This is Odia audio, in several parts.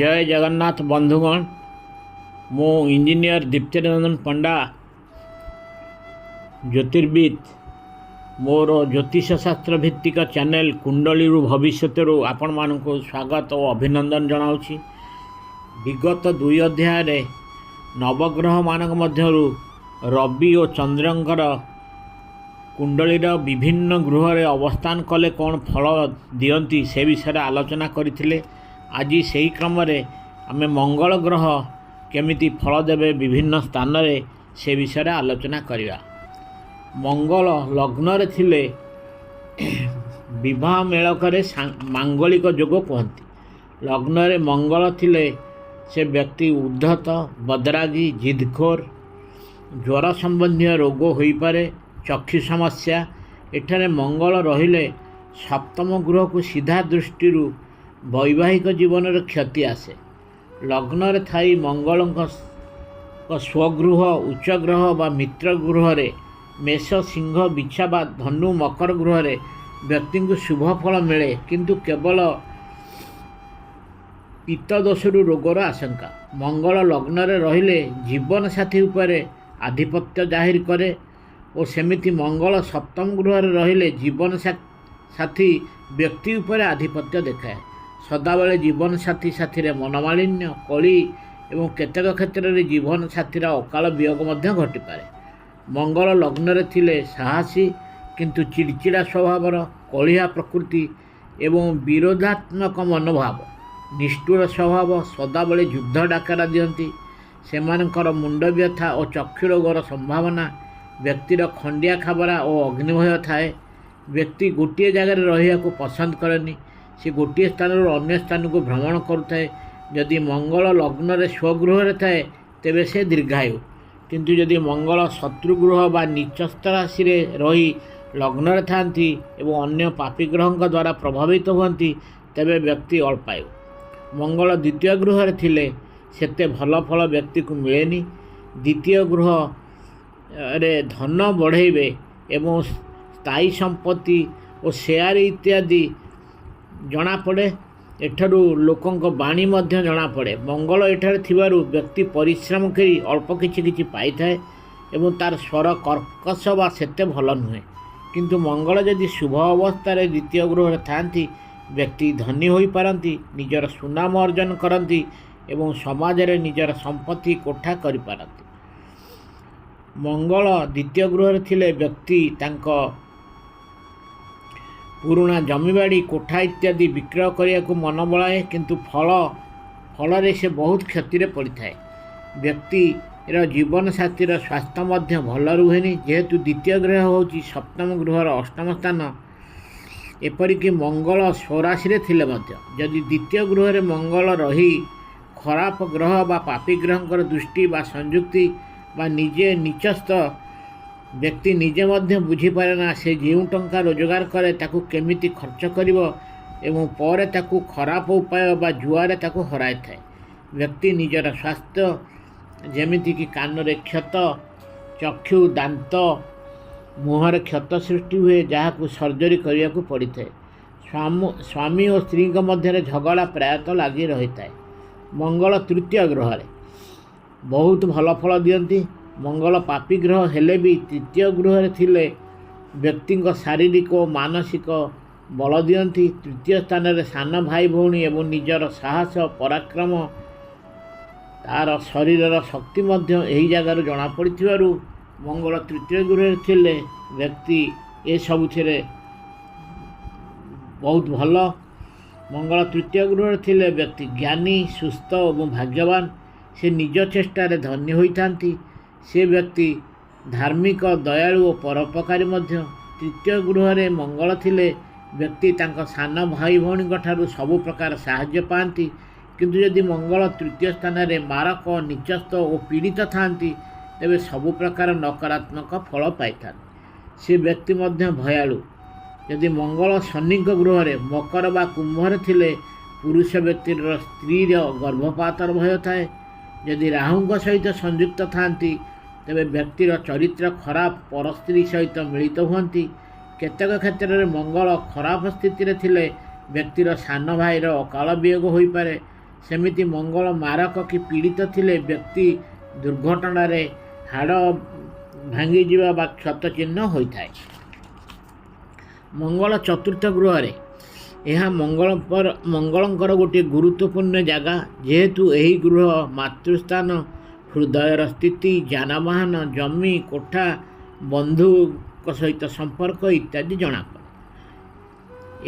जय जगन्नाथ बंधुगण मो इंजीनियर दीप्तिरंजन पंडा ज्योतिर्विद मोर ज्योतिष शास्त्र भित्तिक चैनल कुंडली भविष्य आपण मानक स्वागत और अभिनंदन जनाऊँगी। विगत 2 अध्याय नवग्रह मानक मध्यरु रवि और चंद्रंकर कुंडलीर विभिन्न गृह रे अवस्थान कले कौन फल दियंती से विषय आलोचना करथिले। आज से ही क्रम आम मंगल ग्रह केमिति फल देवे विभिन्न स्थान रे से विषय आलोचना करिया। मंगल लग्न रे थिले विवाह मेलक मांगलिक जोग कहती। लग्न रे मंगल थिले से व्यक्ति उद्धत बदरागी जिदखोर ज्वर संबंधी रोग हो पारे। चक्षु समस्या एठारे मंगल रहिले सप्तम गृह को सीधा दृष्टि वैवाहिक जीवन रे क्षति आसे। लग्न रे थाई मंगल स्वगृह उच्च ग्रह व मित्र गृह रे मेष सिंह बिछा बा धनु मकर गृह रे व्यक्ति को शुभ फल मिले, किंतु केवल पित्त दोषरु रोगर आशंका। मंगल लग्न रे रहिले जीवन साथी उपरे आधिपत्य जाहिर करे और सेमिति मंगल सप्तम गृह रे रहिले जीवन साथी व्यक्ति उपरे आधिपत्य देखाए। सदाबले जीवन साथी साथी रे मनमालिन्य कली एवं केतेक क्षेत्र में जीवन साथीर अकाल वियोग मध्य घटी पारे। मंगल लग्न रे थिले साहसी किंतु चिड़चिड़ा स्वभावर कलिहा प्रकृति एवं विरोधात्मक मनोभाव निष्ठुर स्वभाव सदाबले युद्ध डाकरा दियंती। सेमानकर मुंड व्यथा और चक्षु रोगर संभावना व्यक्तिर खंडिया खाबरा और अग्निभय थाए। व्यक्ति गोटे जगार रहियाको पसंद करेनी, से गोटे स्थान अन्य स्थान को भ्रमण करुए। यदि मंगल लग्न रे स्वगृह रे थाए तेबे से दीर्घायु, किंतु यदि मंगल शत्रुगृह बा नीचस्थ राशि रे रही लग्न रे थांती एवं अन्य पापी ग्रह द्वारा प्रभावित होती तेबे व्यक्ति अल्पायु। मंगल द्वितीय गृह रे थिले सेते भल फल व्यक्ति को मिलेनी। द्वितीय गृह रे धन बढ़ेबे एवं स्थायी संपत्ति और शेयर इत्यादि जना पड़े। एठारू लोकंक बाणी मध्य जना पड़े। मंगल एठारे थिबारु व्यक्ति परिश्रम करी अल्प किछि पाई थाए एवं तार स्वर कर्कश बा सेते भल नुहे। किंतु मंगल यदि शुभ अवस्था रे द्वितीय गृह थांती व्यक्ति धनी होई पारंती, निजर सुनाम अर्जन करंती एवं समाज रे निजर संपत्ति कोठा करि पारंती। मंगल द्वितीय गृह रे थिले व्यक्ति तांको पुराणा जमीबाड़ी कोठा इत्यादि विक्रय करिया को मन बलाए, किंतु फल से बहुत क्षति पड़ी थाए। व्यक्ति जीवन साथीर स्वास्थ्य मध्य भल रुहेनी, जेहेतु द्वितीय ग्रह होची सप्तम गृहर अष्टम स्थान। एपरिक मंगल स्वराशि थिले मध्य यदि द्वितीय गृह रे मंगल रही खराब ग्रह बा पापी ग्रहंकर दृष्टि बा संयुक्ति बा निजे नीचस्थ व्यक्ति निजे मध्य बुझी पारे ना से जो टंका रोजगार करे ताकू केमिति खर्च करिवो एवं पर ताकू खराब उपाय बा जुआरे ताकू हराई थाए। व्यक्ति निजर स्वास्थ्य जेमिति कि कान रे क्षत, चक्षु दांत मुहर क्षत सृष्टि हुए जहाँ को सर्जरी करिया को पड़ी थाए। स्वामी और स्त्री मध्य झगड़ा प्रायतः लगी रही थाए। मंगल तृतीय ग्रह रे बहुत भल फल दियंती। मंगल पापी ग्रह हेले भी तृतीय गृह रे थिले व्यक्ति शारीरिक और मानसिक बल दियंती। तृतीय स्थान रे सान भाई भौणी एवं निजर साहस पराक्रम तार शरीर शक्ति मध्य यही जगार जना पड़िथिबारु मंगल तृतीय गृह रे थिले व्यक्ति ए सबुथिरे बहुत भल। मंगल तृतीय गृह रे थिले व्यक्ति ज्ञानी सुस्थ एवं भाग्यवान, से निज चेष्टा रे धन्य होइथांती। से व्यक्ति धार्मिक दयालु और परोपकारी मध्य। तृतीय गृह रे मंगल थिले व्यक्ति तांका सान भाई भौणी ठारू सबु प्रकार साहाय्य पाती, किंतु यदि मंगल तृतीय स्थान रे मारक निचस्थ और पीड़ित थांती तेबे सबु प्रकार नकारात्मक फल पाइथान। से व्यक्ति मध्य भयालु। यदि मंगल शनि गृह रे मकर बा कुंभ रे थिले पुरुष व्यक्ति स्त्री गर्भपातर भय थाए। यदि राहु सहित संयुक्त थांती तेबे व्यक्तिर चरित्र खराब पर स्त्री सहित मिलित हुअंती। केतेक क्षेत्र में मंगल खराब स्थिति रे थिले व्यक्तिर सान भाईर अकाल वियोग हो पारे। ସେମିତି ମଙ୍ଗଳ ମାରକ କି ପୀଡ଼ିତ ଥିଲେ ବ୍ୟକ୍ତି ଦୁର୍ଘଟଣାରେ ହାଡ଼ ଭାଙ୍ଗିଯିବା ବା କ୍ଷତ ଚିହ୍ନ ହୋଇଥାଏ। ମଙ୍ଗଳ ଚତୁର୍ଥ ଗୃହରେ ଏହା ମଙ୍ଗଳଙ୍କର ଗୋଟିଏ ଗୁରୁତ୍ୱପୂର୍ଣ୍ଣ ଜାଗା। ଯେହେତୁ ଏହି ଗୃହ ମାତୃସ୍ଥାନ, ହୃଦୟର ସ୍ଥିତି, ଯାନବାହନ, ଜମି, କୋଠା, ବନ୍ଧୁଙ୍କ ସହିତ ସମ୍ପର୍କ ଇତ୍ୟାଦି ଜଣାପଡ଼େ।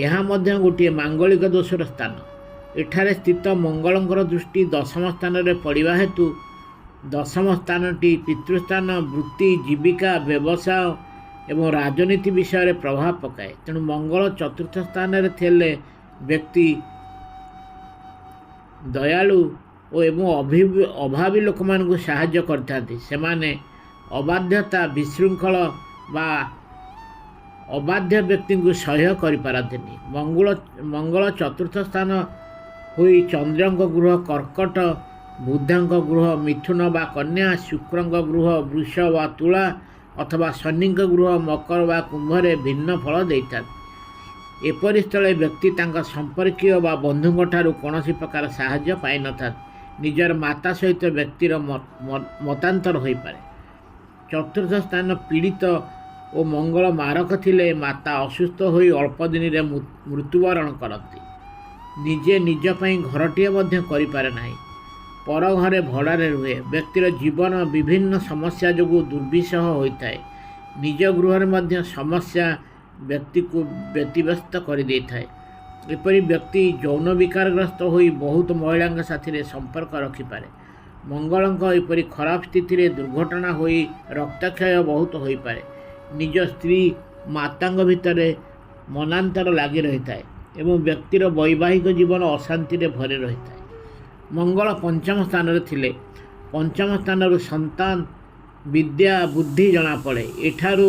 ଏହା ମଧ୍ୟ ଗୋଟିଏ ମାଙ୍ଗଳିକ ଦୋଷର ସ୍ଥାନ। ଏଠାରେ ସ୍ଥିତ ମଙ୍ଗଳଙ୍କର ଦୃଷ୍ଟି ଦଶମ ସ୍ଥାନରେ ପଡ଼ିବା ହେତୁ ଦଶମ ସ୍ଥାନଟି ପିତୃସ୍ଥାନ, ବୃତ୍ତି, ଜୀବିକା, ବ୍ୟବସାୟ ଏବଂ ରାଜନୀତି ବିଷୟରେ ପ୍ରଭାବ ପକାଏ। ତେଣୁ ମଙ୍ଗଳ ଚତୁର୍ଥ ସ୍ଥାନରେ ଥିଲେ ବ୍ୟକ୍ତି ଦୟାଳୁ ଏବଂ ଅଭାବୀ ଲୋକମାନଙ୍କୁ ସାହାଯ୍ୟ କରିଥାନ୍ତି। ସେମାନେ ଅବାଧ୍ୟତା, ବିଶୃଙ୍ଖଳ ବା ଅବାଧ୍ୟ ବ୍ୟକ୍ତିଙ୍କୁ ସହ୍ୟ କରିପାରନ୍ତିନି। ମଙ୍ଗଳ ଚତୁର୍ଥ ସ୍ଥାନ ହୋଇ ଚନ୍ଦ୍ରଙ୍କ ଗୃହ କର୍କଟ, ବୁଧଙ୍କ ଗୃହ ମିଥୁନ ବା କନ୍ୟା, ଶୁକ୍ରଙ୍କ ଗୃହ ବୃଷ ବା ତୁଳା ଅଥବା ଶନିଙ୍କ ଗୃହ ମକର ବା କୁମ୍ଭରେ ଭିନ୍ନ ଫଳ ଦେଇଥାନ୍ତି। ଏପରି ସ୍ଥଳେ ବ୍ୟକ୍ତି ତାଙ୍କ ସମ୍ପର୍କୀୟ ବା ବନ୍ଧୁଙ୍କ ଠାରୁ କୌଣସି ପ୍ରକାର ସାହାଯ୍ୟ ପାଇନଥାନ୍ତି। ନିଜର ମାତା ସହିତ ବ୍ୟକ୍ତିର ମତାନ୍ତର ହୋଇପାରେ। ଚତୁର୍ଥ ସ୍ଥାନ ପୀଡ଼ିତ ଓ ମଙ୍ଗଳ ମାରକ ଥିଲେ ମାତା ଅସୁସ୍ଥ ହୋଇ ଅଳ୍ପ ଦିନରେ ମୃତ୍ୟୁବରଣ କରନ୍ତି। ନିଜେ ନିଜ ପାଇଁ ଘରଟିଏ ମଧ୍ୟ କରିପାରେ ନାହିଁ, ପର ଘରେ ଭଡ଼ାରେ ରୁହେ। ବ୍ୟକ୍ତିର ଜୀବନ ବିଭିନ୍ନ ସମସ୍ୟା ଯୋଗୁଁ ଦୁର୍ବିସହ ହୋଇଥାଏ। ନିଜ ଗୃହରେ ମଧ୍ୟ ସମସ୍ୟା ବ୍ୟକ୍ତିକୁ ବ୍ୟତିବ୍ୟସ୍ତ କରିଦେଇଥାଏ। ଏପରି ବ୍ୟକ୍ତି ଯୌନ ବିକାରଗ୍ରସ୍ତ ହୋଇ ବହୁତ ମହିଳାଙ୍କ ସାଥିରେ ସମ୍ପର୍କ ରଖିପାରେ। ମଙ୍ଗଳଙ୍କ ଏପରି ଖରାପ ସ୍ଥିତିରେ ଦୁର୍ଘଟଣା ହୋଇ ରକ୍ତକ୍ଷୟ ବହୁତ ହୋଇପାରେ। ନିଜ ସ୍ତ୍ରୀ ମାତାଙ୍କ ଭିତରେ ମନାନ୍ତର ଲାଗି ରହିଥାଏ ଏବଂ ବ୍ୟକ୍ତିର ବୈବାହିକ ଜୀବନ ଅଶାନ୍ତିରେ ଭରି ରହିଥାଏ। ମଙ୍ଗଳ ପଞ୍ଚମ ସ୍ଥାନରେ ଥିଲେ ପଞ୍ଚମ ସ୍ଥାନରୁ ସନ୍ତାନ, ବିଦ୍ୟା, ବୁଦ୍ଧି ଜଣାପଡ଼େ। ଏଠାରୁ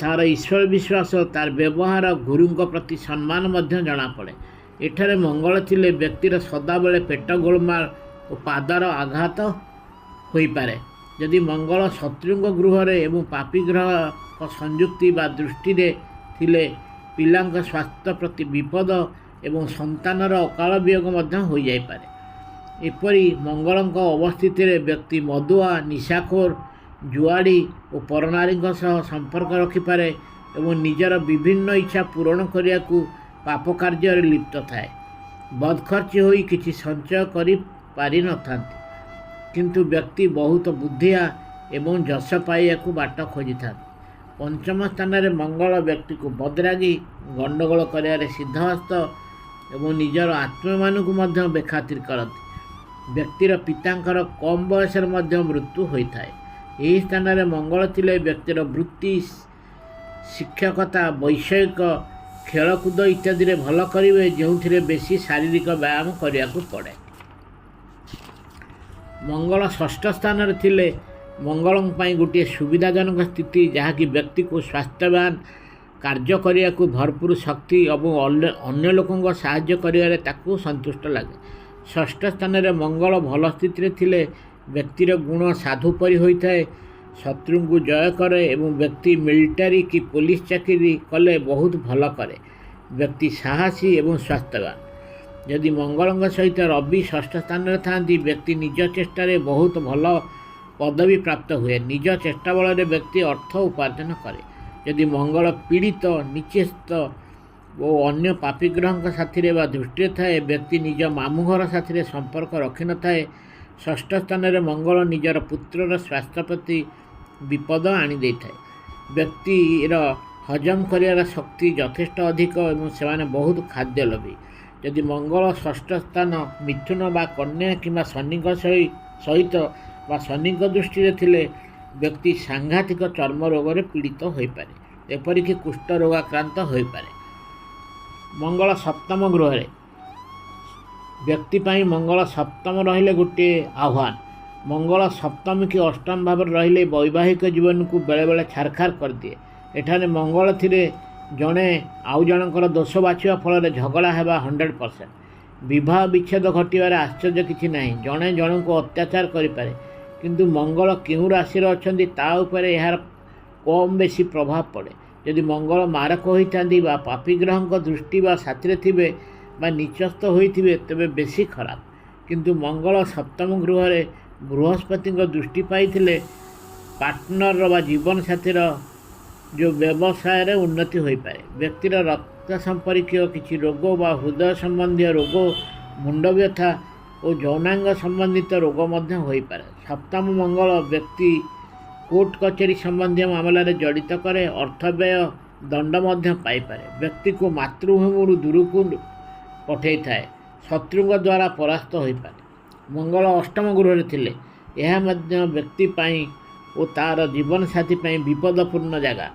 ତାର ଈଶ୍ୱର ବିଶ୍ୱାସ, ତାର ବ୍ୟବହାର, ଗୁରୁଙ୍କ ପ୍ରତି ସମ୍ମାନ ମଧ୍ୟ ଜଣାପଡ଼େ। ଏଠାରେ ମଙ୍ଗଳ ଥିଲେ ବ୍ୟକ୍ତିର ସଦାବେଳେ ପେଟ ଗୋଳମାଳ ଓ ପାଦର ଆଘାତ ହୋଇପାରେ। ଯଦି ମଙ୍ଗଳ ଶତ୍ରୁଙ୍କ ଗୃହରେ ଏବଂ ପାପୀ ଗ୍ରହଙ୍କ ସଂଯୁକ୍ତି ବା ଦୃଷ୍ଟିରେ ଥିଲେ ପିଲାଙ୍କ ସ୍ୱାସ୍ଥ୍ୟ ପ୍ରତି ବିପଦ ଏବଂ ସନ୍ତାନର ଅକାଳ ବିୟୋଗ ମଧ୍ୟ ହୋଇଯାଇପାରେ। ଏପରି ମଙ୍ଗଳଙ୍କ ଅବସ୍ଥିତିରେ ବ୍ୟକ୍ତି ମଦୁଆ, ନିଶାଖୋର, ଜୁଆଡ଼ି ଓ ପରନାରୀଙ୍କ ସହ ସମ୍ପର୍କ ରଖିପାରେ ଏବଂ ନିଜର ବିଭିନ୍ନ ଇଚ୍ଛା ପୂରଣ କରିବାକୁ ପାପ କାର୍ଯ୍ୟରେ ଲିପ୍ତ ଥାଏ। ବଦଖର୍ଚ୍ଚ ହୋଇ କିଛି ସଞ୍ଚୟ କରିପାରିନଥାନ୍ତି, କିନ୍ତୁ ବ୍ୟକ୍ତି ବହୁତ ବୁଦ୍ଧିଆ ଏବଂ ଯଶ ପାଇବାକୁ ବାଟ ଖୋଜିଥାନ୍ତି। ପଞ୍ଚମ ସ୍ଥାନରେ ମଙ୍ଗଳ ବ୍ୟକ୍ତିକୁ ବଦରାଗୀ, ଗଣ୍ଡଗୋଳ କରିବାରେ ସିଦ୍ଧହସ୍ତ ଏବଂ ନିଜର ଆତ୍ମୀୟମାନଙ୍କୁ ମଧ୍ୟ ବେଖାତିର କରନ୍ତି। ବ୍ୟକ୍ତିର ପିତାଙ୍କର କମ୍ ବୟସରେ ମଧ୍ୟ ମୃତ୍ୟୁ ହୋଇଥାଏ। ଏହି ସ୍ଥାନରେ ମଙ୍ଗଳ ଥିଲେ ବ୍ୟକ୍ତିର ବୃତ୍ତି, ଶିକ୍ଷକତା, ବୈଷୟିକ, ଖେଳକୁଦ ଇତ୍ୟାଦିରେ ଭଲ କରିବେ, ଯେଉଁଥିରେ ବେଶୀ ଶାରୀରିକ ବ୍ୟାୟାମ କରିବାକୁ ପଡ଼େ। ମଙ୍ଗଳ ଷଷ୍ଠ ସ୍ଥାନରେ ଥିଲେ ମଙ୍ଗଳଙ୍କ ପାଇଁ ଗୋଟିଏ ସୁବିଧାଜନକ ସ୍ଥିତି, ଯାହାକି ବ୍ୟକ୍ତିକୁ ସ୍ୱାସ୍ଥ୍ୟବାନ, କାର୍ଯ୍ୟ କରିବାକୁ ଭରପୁର ଶକ୍ତି ଏବଂ ଅନ୍ୟ ଲୋକଙ୍କ ସାହାଯ୍ୟ କରିବାରେ ତାକୁ ସନ୍ତୁଷ୍ଟ ଲାଗେ। ଷଷ୍ଠ ସ୍ଥାନରେ ମଙ୍ଗଳ ଭଲ ସ୍ଥିତିରେ ଥିଲେ ବ୍ୟକ୍ତିର ଗୁଣ ସାଧୁ ପରି ହୋଇଥାଏ, ଶତ୍ରୁଙ୍କୁ ଜୟ କରେ ଏବଂ ବ୍ୟକ୍ତି ମିଲିଟାରୀ କି ପୋଲିସ ଚାକିରି କଲେ ବହୁତ ଭଲ କରେ। ବ୍ୟକ୍ତି ସାହସୀ ଏବଂ ସ୍ୱାସ୍ଥ୍ୟବାନ। ଯଦି ମଙ୍ଗଳଙ୍କ ସହିତ ରବି ଷଷ୍ଠ ସ୍ଥାନରେ ଥାନ୍ତି ବ୍ୟକ୍ତି ନିଜ ଚେଷ୍ଟାରେ ବହୁତ ଭଲ ପଦବୀ ପ୍ରାପ୍ତ ହୁଏ। ନିଜ ଚେଷ୍ଟା ବଳରେ ବ୍ୟକ୍ତି ଅର୍ଥ ଉପାର୍ଜନ କରେ। ଯଦି ମଙ୍ଗଳ ପୀଡ଼ିତ, ନିଚେଷ୍ଟ ଓ ଅନ୍ୟ ପାପୀ ଗ୍ରହଙ୍କ ସାଥିରେ ବା ଦୃଷ୍ଟିରେ ଥାଏ ବ୍ୟକ୍ତି ନିଜ ମାମୁଁ ଘର ସାଥିରେ ସମ୍ପର୍କ ରଖିନଥାଏ। ଷଷ୍ଠ ସ୍ଥାନରେ ମଙ୍ଗଳ ନିଜର ପୁତ୍ରର ସ୍ୱାସ୍ଥ୍ୟ ପ୍ରତି ବିପଦ ଆଣିଦେଇଥାଏ। ବ୍ୟକ୍ତିର ହଜମ କରିବାର ଶକ୍ତି ଯଥେଷ୍ଟ ଅଧିକ ଏବଂ ସେମାନେ ବହୁତ ଖାଦ୍ୟଲୋଭୀ। ଯଦି ମଙ୍ଗଳ ଷଷ୍ଠ ସ୍ଥାନ ମିଥୁନ ବା କନ୍ୟା କିମ୍ବା ଶନିଙ୍କ ସହିତ ବା ଶନିଙ୍କ ଦୃଷ୍ଟିରେ ଥିଲେ ବ୍ୟକ୍ତି ସାଂଘାତିକ ଚର୍ମ ରୋଗରେ ପୀଡ଼ିତ ହୋଇପାରେ, ଏପରିକି କୁଷ୍ଠ ରୋଗାକ୍ରାନ୍ତ ହୋଇପାରେ। ମଙ୍ଗଳ ସପ୍ତମ ଗୃହରେ ବ୍ୟକ୍ତି ପାଇଁ ମଙ୍ଗଳ ସପ୍ତମ ରହିଲେ ଗୋଟିଏ ଆହ୍ୱାନ। ମଙ୍ଗଳ ସପ୍ତମ କି ଅଷ୍ଟମ ଭାବରେ ରହିଲେ ବୈବାହିକ ଜୀବନକୁ ବେଳେବେଳେ ଛାରଖାର କରିଦିଏ। ଏଠାରେ ମଙ୍ଗଳ ଥିଲେ ଜଣେ ଆଉ ଜଣଙ୍କର ଦୋଷ ବାଛିବା ଫଳରେ ଝଗଡ଼ା ହେବା 100%। ବିବାହ ବିଚ୍ଛେଦ ଘଟିବାରେ ଆଶ୍ଚର୍ଯ୍ୟ କିଛି ନାହିଁ। ଜଣେ ଜଣଙ୍କୁ ଅତ୍ୟାଚାର କରିପାରେ, କିନ୍ତୁ ମଙ୍ଗଳ କେଉଁ ରାଶିରେ ଅଛନ୍ତି ତା ଉପରେ ଏହାର କମ୍ ବେଶୀ ପ୍ରଭାବ ପଡ଼େ। ଯଦି ମଙ୍ଗଳ ମାରକ ହୋଇଥାନ୍ତି ବା ପାପୀ ଗ୍ରହଙ୍କ ଦୃଷ୍ଟି ବା ସାଥିରେ ଥିବେ ବା ନିଚସ୍ତ ହୋଇଥିବେ ତେବେ ବେଶୀ ଖରାପ। କିନ୍ତୁ ମଙ୍ଗଳ ସପ୍ତମ ଗୃହରେ ବୃହସ୍ପତିଙ୍କ ଦୃଷ୍ଟି ପାଇଥିଲେ ପାର୍ଟନର ବା ଜୀବନସାଥୀର ଯେଉଁ ବ୍ୟବସାୟରେ ଉନ୍ନତି ହୋଇପାରେ। ବ୍ୟକ୍ତିର ରକ୍ତ ସମ୍ପର୍କୀୟ କିଛି ରୋଗ ବା ହୃଦୟ ସମ୍ବନ୍ଧୀୟ ରୋଗ, ମୁଣ୍ଡ ବ୍ୟଥା ଓ ଯୌନାଙ୍ଗ ସମ୍ବନ୍ଧିତ ରୋଗ ମଧ୍ୟ ହୋଇପାରେ। ସପ୍ତମ ମଙ୍ଗଳ ବ୍ୟକ୍ତି କୋର୍ଟ କଚେରୀ ସମ୍ବନ୍ଧୀୟ ମାମଲାରେ ଜଡ଼ିତ କରେ। ଅର୍ଥ ବ୍ୟୟ ଦଣ୍ଡ ମଧ୍ୟ ପାଇପାରେ। ବ୍ୟକ୍ତିକୁ ମାତୃଭୂମିରୁ ଦୂରକୁ ପଠାଇଥାଏ। ଶତ୍ରୁଙ୍କ ଦ୍ୱାରା ପରାସ୍ତ ହୋଇପାରେ। ମଙ୍ଗଳ ଅଷ୍ଟମ ଗୃହରେ ଥିଲେ ଏହା ମଧ୍ୟ ବ୍ୟକ୍ତି ପାଇଁ ଓ ତା'ର ଜୀବନସାଥୀ ପାଇଁ ବିପଦପୂର୍ଣ୍ଣ ଜାଗା।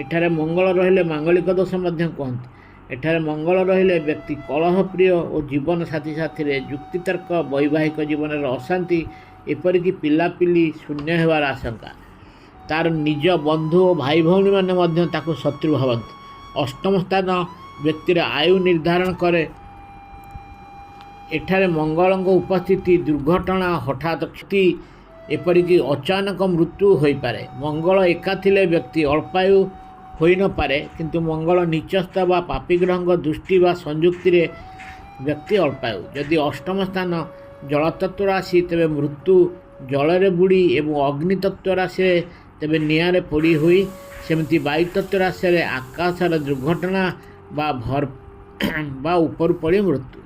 ଏଠାରେ ମଙ୍ଗଳ ରହିଲେ ମାଙ୍ଗଳିକ ଦୋଷ ମଧ୍ୟ କୁହନ୍ତି। ଏଠାରେ ମଙ୍ଗଳ ରହିଲେ ବ୍ୟକ୍ତି କଳହପ୍ରିୟ ଓ ଜୀବନସାଥୀ ସାଥିରେ ଯୁକ୍ତିତର୍କ, ବୈବାହିକ ଜୀବନରେ ଅଶାନ୍ତି, ଏପରିକି ପିଲାପିଲି ଶୂନ୍ୟ ହେବାର ଆଶଙ୍କା। ତା'ର ନିଜ ବନ୍ଧୁ ଓ ଭାଇ ଭଉଣୀମାନେ ମଧ୍ୟ ତାକୁ ଶତ୍ରୁ ଭାବନ୍ତି। ଅଷ୍ଟମ ସ୍ଥାନ ବ୍ୟକ୍ତିର ଆୟୁ ନିର୍ଦ୍ଧାରଣ କରେ। ଏଠାରେ ମଙ୍ଗଳଙ୍କ ଉପସ୍ଥିତି ଦୁର୍ଘଟଣା, ହଠାତ୍ କ୍ଷତି, ଏପରିକି ଅଚାନକ ମୃତ୍ୟୁ ହୋଇପାରେ। ମଙ୍ଗଳ ଏକା ଥିଲେ ବ୍ୟକ୍ତି ଅଳ୍ପାୟୁ ହୋଇନପାରେ, କିନ୍ତୁ ମଙ୍ଗଳ ନିଚସ୍ତ ବା ପାପୀ ଗ୍ରହଙ୍କ ଦୃଷ୍ଟି ବା ସଂଯୁକ୍ତିରେ ବ୍ୟକ୍ତି ଅଳ୍ପାୟୁ। ଯଦି ଅଷ୍ଟମ ସ୍ଥାନ ଜଳତତ୍ତ୍ୱ ରାଶି ତେବେ ମୃତ୍ୟୁ ଜଳରେ ବୁଡ଼ି ଏବଂ ଅଗ୍ନିତତ୍ତ୍ୱ ରାଶିରେ ତେବେ ନିଆଁରେ ପୋଡ଼ି ହୋଇ, ସେମିତି ବାୟୁତତ୍ତ୍ୱ ରାଶିରେ ଆକାଶର ଦୁର୍ଘଟଣା ବା ଉପରୁ ପଡ଼ି ମୃତ୍ୟୁ।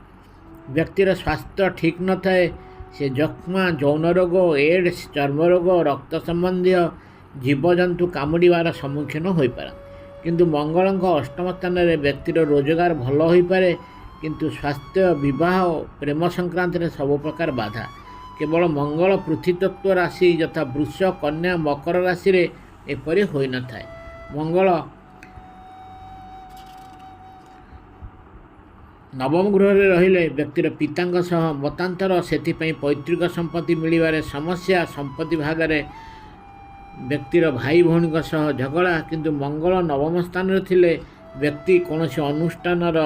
ବ୍ୟକ୍ତିର ସ୍ୱାସ୍ଥ୍ୟ ଠିକ୍ ନଥାଏ। ସେ ଯକ୍ଷ୍ମା, ଯୌନ ରୋଗ, ଏଡ୍ସ, ଚର୍ମରୋଗ, ରକ୍ତ ସମ୍ବନ୍ଧୀୟ ଜୀବଜନ୍ତୁ କାମୁଡ଼ିବାର ସମ୍ମୁଖୀନ ହୋଇପାରନ୍ତି। କିନ୍ତୁ ମଙ୍ଗଳଙ୍କ ଅଷ୍ଟମ ସ୍ଥାନରେ ବ୍ୟକ୍ତିର ରୋଜଗାର ଭଲ ହୋଇପାରେ, କିନ୍ତୁ ସ୍ୱାସ୍ଥ୍ୟ, ବିବାହ ଓ ପ୍ରେମ ସଂକ୍ରାନ୍ତରେ ସବୁ ପ୍ରକାର ବାଧା। କେବଳ ମଙ୍ଗଳ ପୃଥ୍ୱୀତତ୍ତ୍ୱ ରାଶି ଯଥା ବୃଷ, କନ୍ୟା, ମକର ରାଶିରେ ଏପରି ହୋଇନଥାଏ। ମଙ୍ଗଳ ନବମ ଗୃହରେ ରହିଲେ ବ୍ୟକ୍ତିର ପିତାଙ୍କ ସହ ମତାନ୍ତର, ସେଥିପାଇଁ ପୈତୃକ ସମ୍ପତ୍ତି ମିଳିବାରେ ସମସ୍ୟା, ସମ୍ପତ୍ତି ଭାଗରେ ବ୍ୟକ୍ତିର ଭାଇ ଭଉଣୀଙ୍କ ସହ ଝଗଡ଼ା। କିନ୍ତୁ ମଙ୍ଗଳ ନବମ ସ୍ଥାନରେ ଥିଲେ ବ୍ୟକ୍ତି କୌଣସି ଅନୁଷ୍ଠାନର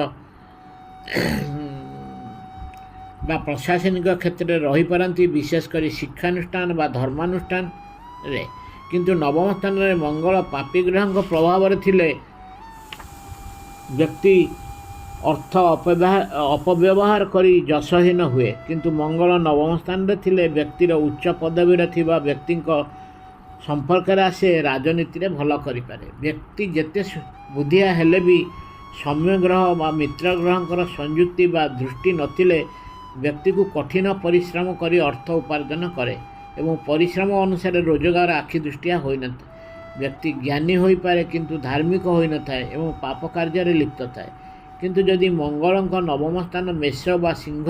ବା ପ୍ରଶାସନିକ କ୍ଷେତ୍ରରେ ରହିପାରନ୍ତି, ବିଶେଷ କରି ଶିକ୍ଷାନୁଷ୍ଠାନ ବା ଧର୍ମାନୁଷ୍ଠାନରେ। କିନ୍ତୁ ନବମ ସ୍ଥାନରେ ମଙ୍ଗଳ ପାପୀ ଗ୍ରହଙ୍କ ପ୍ରଭାବରେ ଥିଲେ ବ୍ୟକ୍ତି ଅର୍ଥ ଅପବ୍ୟବହାର କରି ଯଶହୀନ ହୁଏ। କିନ୍ତୁ ମଙ୍ଗଳ ନବମ ସ୍ଥାନରେ ଥିଲେ ବ୍ୟକ୍ତିର ଉଚ୍ଚ ପଦବୀରେ ଥିବା ବ୍ୟକ୍ତିଙ୍କ ସମ୍ପର୍କରେ ଆସେ ରାଜନୀତିରେ ଭଲ କରିପାରେ। ବ୍ୟକ୍ତି ଯେତେ ବୁଦ୍ଧିଆ ହେଲେ ବି ସୌମ୍ୟ ଗ୍ରହ ବା ମିତ୍ର ଗ୍ରହଙ୍କର ସଂଯୁକ୍ତି ବା ଦୃଷ୍ଟି ନଥିଲେ ବ୍ୟକ୍ତିକୁ କଠିନ ପରିଶ୍ରମ କରି ଅର୍ଥ ଉପାର୍ଜନ କରେ ଏବଂ ପରିଶ୍ରମ ଅନୁସାରେ ରୋଜଗାର ଆଖି ଦୃଷ୍ଟିଆ ହୋଇନଥାଏ। ବ୍ୟକ୍ତି ଜ୍ଞାନୀ ହୋଇପାରେ କିନ୍ତୁ ଧାର୍ମିକ ହୋଇନଥାଏ ଏବଂ ପାପ କାର୍ଯ୍ୟରେ ଲିପ୍ତ ଥାଏ। କିନ୍ତୁ ଯଦି ମଙ୍ଗଳଙ୍କ ନବମ ସ୍ଥାନ ମେଷ ବା ସିଂହ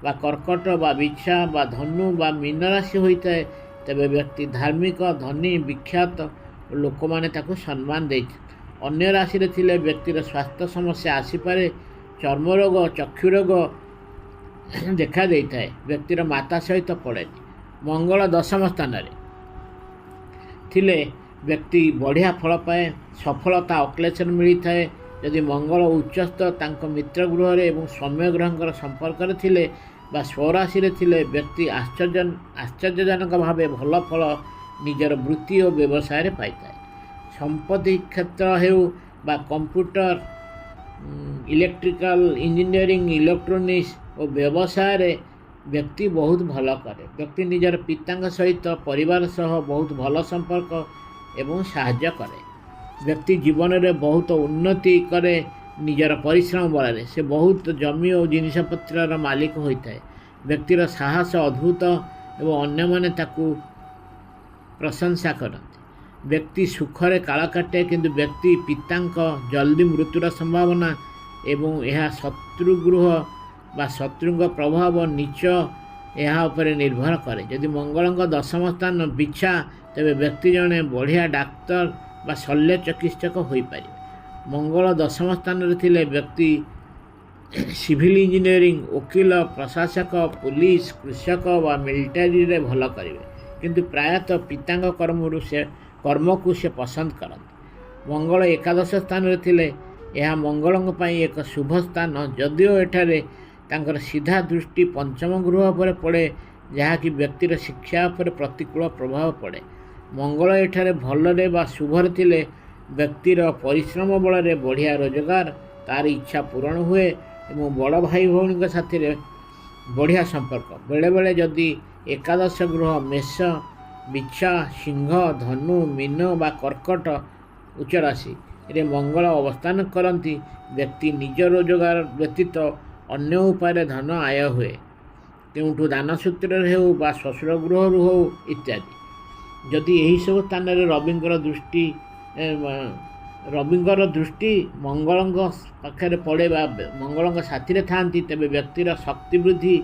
ବା କର୍କଟ ବା ବିଛା ବା ଧନୁ ବା ମୀନ ରାଶି ହୋଇଥାଏ ତେବେ ବ୍ୟକ୍ତି ଧାର୍ମିକ, ଧନୀ, ବିଖ୍ୟାତ ଓ ଲୋକମାନେ ତାକୁ ସମ୍ମାନ ଦେଇଥାନ୍ତି। ଅନ୍ୟ ରାଶିରେ ଥିଲେ ବ୍ୟକ୍ତିର ସ୍ୱାସ୍ଥ୍ୟ ସମସ୍ୟା ଆସିପାରେ। ଚର୍ମରୋଗ, ଚକ୍ଷୁରୋଗ ଦେଖା ଦେଇଥାଏ। ବ୍ୟକ୍ତିର ମାତା ସହିତ ପଡ଼େନି। ମଙ୍ଗଳ ଦଶମ ସ୍ଥାନରେ ଥିଲେ ବ୍ୟକ୍ତି ବଢ଼ିଆ ଫଳ ପାଏ, ସଫଳତା ଅକ୍ଲେଶରେ ମିଳିଥାଏ। ଯଦି ମଙ୍ଗଳ ଉଚ୍ଚସ୍ଥ ତାଙ୍କ ମିତ୍ର ଗୃହରେ ଏବଂ ସୌମ୍ୟ ଗ୍ରହଙ୍କର ସମ୍ପର୍କରେ ଥିଲେ ବା ସ୍ୱରାଶିରେ ଥିଲେ ବ୍ୟକ୍ତି ଆଶ୍ଚର୍ଯ୍ୟଜନକ ଭାବେ ଭଲ ଫଳ ନିଜର ବୃତ୍ତି ଓ ବ୍ୟବସାୟରେ ପାଇଥାଏ। ସମ୍ପତ୍ତି କ୍ଷେତ୍ର ହେଉ ବା କମ୍ପ୍ୟୁଟର, ଇଲେକ୍ଟ୍ରିକାଲ, ଇଞ୍ଜିନିୟରିଂ, ଇଲେକ୍ଟ୍ରୋନିକ୍ସ ଓ ବ୍ୟବସାୟରେ ବ୍ୟକ୍ତି ବହୁତ ଭଲ କରେ। ବ୍ୟକ୍ତି ନିଜର ପିତାଙ୍କ ସହିତ ପରିବାର ସହ ବହୁତ ଭଲ ସମ୍ପର୍କ ଏବଂ ସାହାଯ୍ୟ କରେ। ବ୍ୟକ୍ତି ଜୀବନରେ ବହୁତ ଉନ୍ନତି କରେ ନିଜର ପରିଶ୍ରମ ବଳରେ। ସେ ବହୁତ ଜମି ଓ ଜିନିଷପତ୍ରର ମାଲିକ ହୋଇଥାଏ। ବ୍ୟକ୍ତିର ସାହସ ଅଦ୍ଭୁତ ଏବଂ ଅନ୍ୟମାନେ ତାକୁ ପ୍ରଶଂସା କରନ୍ତି। ବ୍ୟକ୍ତି ସୁଖରେ କାଳ କାଟେ, କିନ୍ତୁ ବ୍ୟକ୍ତି ପିତାଙ୍କ ଜଲ୍ଦି ମୃତ୍ୟୁର ସମ୍ଭାବନା ଏବଂ ଏହା ଶତ୍ରୁଗୃହ ବା ଶତ୍ରୁଙ୍କ ପ୍ରଭାବ ନୀଚ ଏହା ଉପରେ ନିର୍ଭର କରେ। ଯଦି ମଙ୍ଗଳଙ୍କ ଦଶମ ସ୍ଥାନ ବିଛା ତେବେ ବ୍ୟକ୍ତି ଜଣେ ବଢ଼ିଆ ଡାକ୍ତର ବା ଶଲ୍ୟ ଚିକିତ୍ସକ ହୋଇପାରିବେ। ମଙ୍ଗଳ ଦଶମ ସ୍ଥାନରେ ଥିଲେ ବ୍ୟକ୍ତି ସିଭିଲ ଇଞ୍ଜିନିୟରିଂ, ଓକିଲ, ପ୍ରଶାସକ, ପୁଲିସ, କୃଷକ ବା ମିଲିଟାରୀରେ ଭଲ କରିବେ। କିନ୍ତୁ ପ୍ରାୟତଃ ପିତାଙ୍କ କର୍ମକୁ ସେ ପସନ୍ଦ କରନ୍ତି। ମଙ୍ଗଳ ଏକାଦଶ ସ୍ଥାନରେ ଥିଲେ ଏହା ମଙ୍ଗଳଙ୍କ ପାଇଁ ଏକ ଶୁଭ ସ୍ଥାନ, ଯଦିଓ ଏଠାରେ ତାଙ୍କର ସିଧା ଦୃଷ୍ଟି ପଞ୍ଚମ ଗୃହ ଉପରେ ପଡ଼େ, ଯାହାକି ବ୍ୟକ୍ତିର ଶିକ୍ଷା ଉପରେ ପ୍ରତିକୂଳ ପ୍ରଭାବ ପଡ଼େ। ମଙ୍ଗଳ ଏଠାରେ ଭଲରେ ବା ଶୁଭରେ ଥିଲେ ବ୍ୟକ୍ତିର ପରିଶ୍ରମ ବଳରେ ବଢ଼ିଆ ରୋଜଗାର ତାର ଇଚ୍ଛା ପୂରଣ ହୁଏ ଏବଂ ବଡ଼ ଭାଇ ଭଉଣୀଙ୍କ ସାଥିରେ ବଢ଼ିଆ ସମ୍ପର୍କ। ବେଳେବେଳେ ଯଦି ଏକାଦଶ ଗୃହ ମେଷ, ବିଚ୍ଛ, ସିଂହ, ଧନୁ, ମୀନ ବା କର୍କଟ ଉଚ୍ଚ ରାଶିରେ ମଙ୍ଗଳ ଅବସ୍ଥାନ କରନ୍ତି, ବ୍ୟକ୍ତି ନିଜ ରୋଜଗାର ବ୍ୟତୀତ ଅନ୍ୟ ଉପାୟରେ ଧନ ଆୟ ହୁଏ, କେଉଁଠୁ ଦାନ ସୂତ୍ରରେ ହେଉ ବା ଶ୍ୱଶୁର ଗୃହରୁ ହେଉ ଇତ୍ୟାଦି। ଯଦି ଏହିସବୁ ସ୍ଥାନରେ ରବିଙ୍କର ଦୃଷ୍ଟି ମଙ୍ଗଳଙ୍କ ପାଖରେ ପଡ଼େ ବା ମଙ୍ଗଳଙ୍କ ସାଥିରେ ଥାଆନ୍ତି, ତେବେ ବ୍ୟକ୍ତିର ଶକ୍ତି ବୃଦ୍ଧି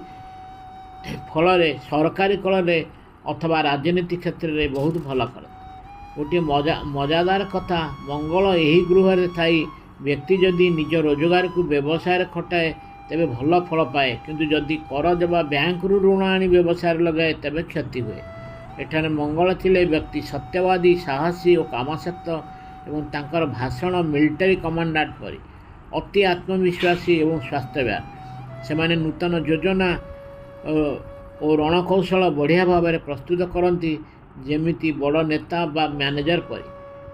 ଫଳରେ ସରକାରୀ କଳରେ ଅଥବା ରାଜନୀତି କ୍ଷେତ୍ରରେ ବହୁତ ଭଲ କରନ୍ତି। ଗୋଟିଏ ମଜାଦାର କଥା, ମଙ୍ଗଳ ଏହି ଗୃହରେ ଥାଇ ବ୍ୟକ୍ତି ଯଦି ନିଜ ରୋଜଗାରକୁ ବ୍ୟବସାୟରେ ଖଟାଏ ତେବେ ଭଲ ଫଳ ପାଏ, କିନ୍ତୁ ଯଦି କରଜ ବା ବ୍ୟାଙ୍କରୁ ଋଣ ଆଣି ବ୍ୟବସାୟରେ ଲଗାଏ ତେବେ କ୍ଷତି ହୁଏ। ଏଠାରେ ମଙ୍ଗଳ ଥିଲେ ବ୍ୟକ୍ତି ସତ୍ୟବାଦୀ, ସାହସୀ ଓ କାମାସକ୍ତ ଏବଂ ତାଙ୍କର ଭାଷଣ ମିଲିଟାରୀ କମାଣ୍ଡାଣ୍ଟ ପରି ଅତି ଆତ୍ମବିଶ୍ୱାସୀ ଏବଂ ସ୍ୱାସ୍ଥ୍ୟବାନ। ସେମାନେ ନୂତନ ଯୋଜନା ଓ ରଣକୌଶଳ ବଢ଼ିଆ ଭାବରେ ପ୍ରସ୍ତୁତ କରନ୍ତି, ଯେମିତି ବଡ଼ ନେତା ବା ମ୍ୟାନେଜର ପରି।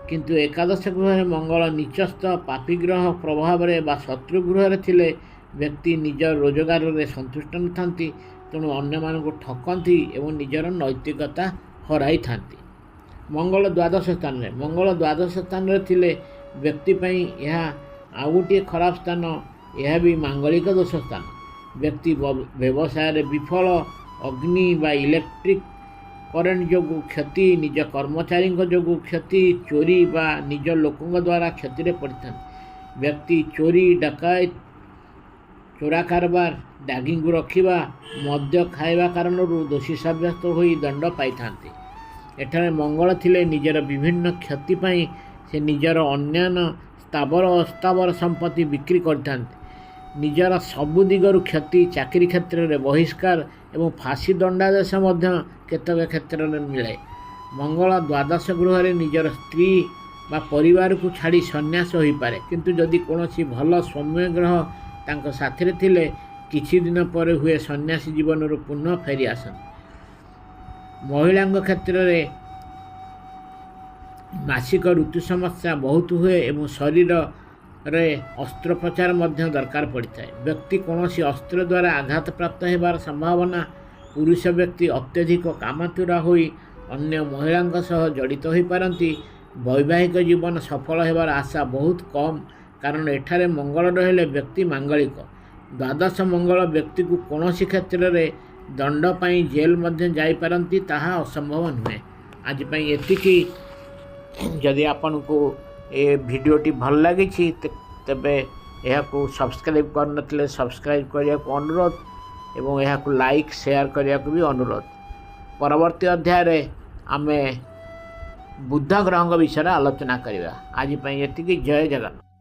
କିନ୍ତୁ ଏକାଦଶ ଗୃହରେ ମଙ୍ଗଳ ନିଚସ୍ତ ପାପୀଗ୍ରହ ପ୍ରଭାବରେ ବା ଶତ୍ରୁ ଗୃହରେ ଥିଲେ ବ୍ୟକ୍ତି ନିଜ ରୋଜଗାରରେ ସନ୍ତୁଷ୍ଟ ନଥାନ୍ତି, ତେଣୁ ଅନ୍ୟମାନଙ୍କୁ ଠକନ୍ତି ଏବଂ ନିଜର ନୈତିକତା ହରାଇଥାନ୍ତି। ମଙ୍ଗଳ ଦ୍ୱାଦଶ ସ୍ଥାନରେ ଥିଲେ ବ୍ୟକ୍ତି ପାଇଁ ଏହା ଆଉ ଗୋଟିଏ ଖରାପ ସ୍ଥାନ। ଏହା ବି ମାଙ୍ଗଳିକ ଦୋଷ ସ୍ଥାନ। ବ୍ୟକ୍ତି ବ୍ୟବସାୟରେ ବିଫଳ, ଅଗ୍ନି ବା ଇଲେକ୍ଟ୍ରିକ୍ କରେଣ୍ଟ ଯୋଗୁଁ କ୍ଷତି, ନିଜ କର୍ମଚାରୀଙ୍କ ଯୋଗୁଁ କ୍ଷତି, ଚୋରି ବା ନିଜ ଲୋକଙ୍କ ଦ୍ୱାରା କ୍ଷତିରେ ପଡ଼ିଥାନ୍ତି। ବ୍ୟକ୍ତି ଚୋରି, ଡକାୟତ, ଚୋରା କାରବାର, ଡାଗିଙ୍କୁ ରଖିବା, ମଦ୍ୟ ଖାଇବା କାରଣରୁ ଦୋଷୀ ସାବ୍ୟସ୍ତ ହୋଇ ଦଣ୍ଡ ପାଇଥାନ୍ତି। ଏଠାରେ ମଙ୍ଗଳ ଥିଲେ ନିଜର ବିଭିନ୍ନ କ୍ଷତି ପାଇଁ ସେ ନିଜର ଅନ୍ୟାନ୍ୟ ସ୍ଥାବର ଓ ଅସ୍ଥାବର ସମ୍ପତ୍ତି ବିକ୍ରି କରିଥାନ୍ତି। ନିଜର ସବୁ ଦିଗରୁ କ୍ଷତି, ଚାକିରି କ୍ଷେତ୍ରରେ ବହିଷ୍କାର ଏବଂ ଫାଶୀ ଦଣ୍ଡାଦେଶ ମଧ୍ୟ କେତେକ କ୍ଷେତ୍ରରେ ମିଳେ। ମଙ୍ଗଳ ଦ୍ୱାଦଶ ଗୃହରେ ନିଜର ସ୍ତ୍ରୀ ବା ପରିବାରକୁ ଛାଡ଼ି ସନ୍ନ୍ୟାସ ହୋଇପାରେ, କିନ୍ତୁ ଯଦି କୌଣସି ଭଲ ସୌମ୍ୟ ଗ୍ରହ ତାଙ୍କ ସାଥିରେ ଥିଲେ କିଛି ଦିନ ପରେ ହୁଏ ସନ୍ନ୍ୟାସୀ ଜୀବନରୁ ପୁନଃ ଫେରି ଆସନ୍ତି। ମହିଳାଙ୍କ କ୍ଷେତ୍ରରେ ମାସିକ ଋତୁ ସମସ୍ୟା ବହୁତ ହୁଏ ଏବଂ ଶରୀରରେ ଅସ୍ତ୍ରୋପଚାର ମଧ୍ୟ ଦରକାର ପଡ଼ିଥାଏ। ବ୍ୟକ୍ତି କୌଣସି ଅସ୍ତ୍ର ଦ୍ୱାରା ଆଘାତପ୍ରାପ୍ତ ହେବାର ସମ୍ଭାବନା। ପୁରୁଷ ବ୍ୟକ୍ତି ଅତ୍ୟଧିକ କାମାତୁର ହୋଇ ଅନ୍ୟ ମହିଳାଙ୍କ ସହ ଜଡ଼ିତ ହୋଇପାରନ୍ତି। ବୈବାହିକ ଜୀବନ ସଫଳ ହେବାର ଆଶା ବହୁତ କମ୍, କାରଣ ଏଠାରେ ମଙ୍ଗଳ ରହିଲେ ବ୍ୟକ୍ତି ମାଙ୍ଗଳିକ। ଦ୍ୱାଦଶ ମଙ୍ଗଳ ବ୍ୟକ୍ତିକୁ କୌଣସି କ୍ଷେତ୍ରରେ ଦଣ୍ଡ ପାଇଁ ଜେଲ୍ ମଧ୍ୟ ଯାଇପାରନ୍ତି, ତାହା ଅସମ୍ଭବ ନୁହେଁ। ଆଜି ପାଇଁ ଏତିକି। ଯଦି ଆପଣଙ୍କୁ ଏ ଭିଡ଼ିଓଟି ଭଲ ଲାଗିଛି ତେବେ ଏହାକୁ ସବସ୍କ୍ରାଇବ୍ କରିନଥିଲେ ସବସ୍କ୍ରାଇବ୍ କରିବାକୁ ଅନୁରୋଧ ଏବଂ ଏହାକୁ ଲାଇକ୍ ସେୟାର କରିବାକୁ ବି ଅନୁରୋଧ। ପରବର୍ତ୍ତୀ ଅଧ୍ୟାୟରେ ଆମେ ବୁଧ ଗ୍ରହଙ୍କ ବିଷୟରେ ଆଲୋଚନା କରିବା। ଆଜି ପାଇଁ ଏତିକି। ଜୟ ଜଗନ୍ନାଥ।